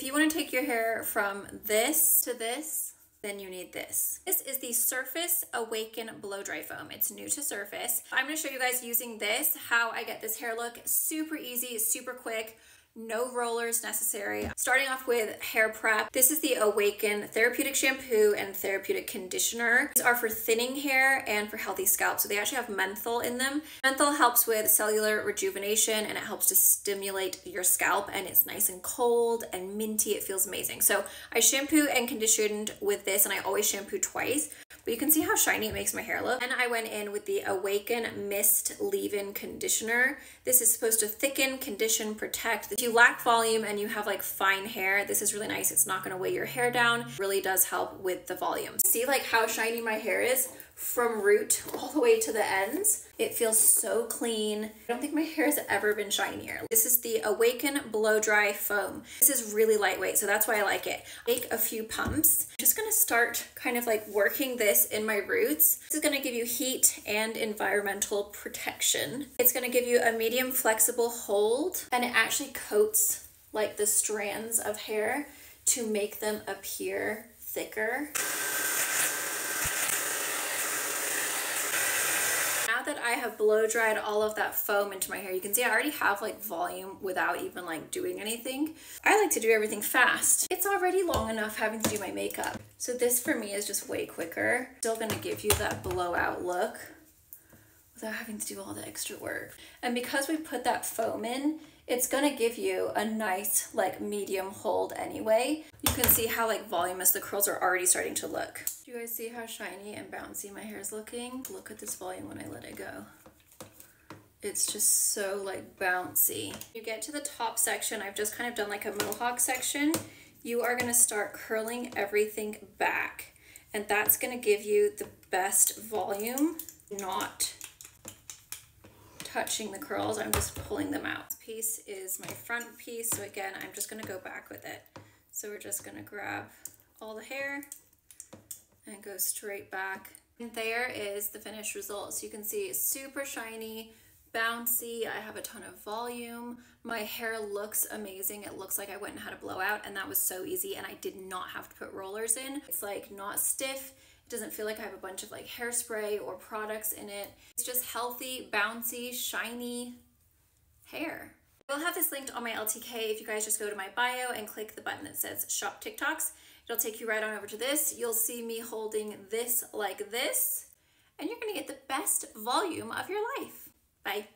you want to take your hair from this to this, then you need this. This is the Surface Awaken Blow Dry Foam. It's new to Surface. I'm going to show you guys using this, how I get this hair look. Super easy, super quick. No rollers necessary. Starting off with hair prep. This is the Awaken Therapeutic Shampoo and Therapeutic Conditioner. These are for thinning hair and for healthy scalp. So they actually have menthol in them. Menthol helps with cellular rejuvenation and it helps to stimulate your scalp, and it's nice and cold and minty. It feels amazing. So I shampoo and conditioned with this, and I always shampoo twice. But you can see how shiny it makes my hair look. And I went in with the Awaken Mist Leave-In Conditioner. This is supposed to thicken, condition, protect. If you lack volume and you have like fine hair, this is really nice. It's not gonna weigh your hair down. It really does help with the volume. See like how shiny my hair is from root all the way to the ends? It feels so clean. I don't think my hair has ever been shinier. This is the Awaken Blow Dry Foam. This is really lightweight, so that's why I like it. Take a few pumps. I'm just gonna start kind of like working this in my roots. This is gonna give you heat and environmental protection. It's gonna give you a medium flexible hold, and it actually coats like the strands of hair to make them appear thicker. Now that I have blow dried all of that foam into my hair, you can see I already have like volume without even like doing anything. I like to do everything fast. It's already long enough having to do my makeup. So this for me is just way quicker. Still gonna give you that blowout look without having to do all the extra work. And because we put that foam in, it's gonna give you a nice like medium hold anyway. You can see how like voluminous the curls are already starting to look. Do you guys see how shiny and bouncy my hair is looking? Look at this volume when I let it go. It's just so like bouncy. You get to the top section, I've just kind of done like a mohawk section. You are gonna start curling everything back, and that's gonna give you the best volume, not touching the curls. I'm just pulling them out. This piece is my front piece, so again, I'm just gonna go back with it. So we're just gonna grab all the hair and go straight back. And there is the finished result. So you can see it's super shiny, bouncy. I have a ton of volume. My hair looks amazing. It looks like I went and had a blowout, and that was so easy, and I did not have to put rollers in. It's like not stiff. It doesn't feel like I have a bunch of like hairspray or products in it. It's just healthy, bouncy, shiny hair. We'll have this linked on my LTK if you guys just go to my bio and click the button that says Shop TikToks. It'll take you right on over to this. You'll see me holding this like this, and you're gonna get the best volume of your life. Bye.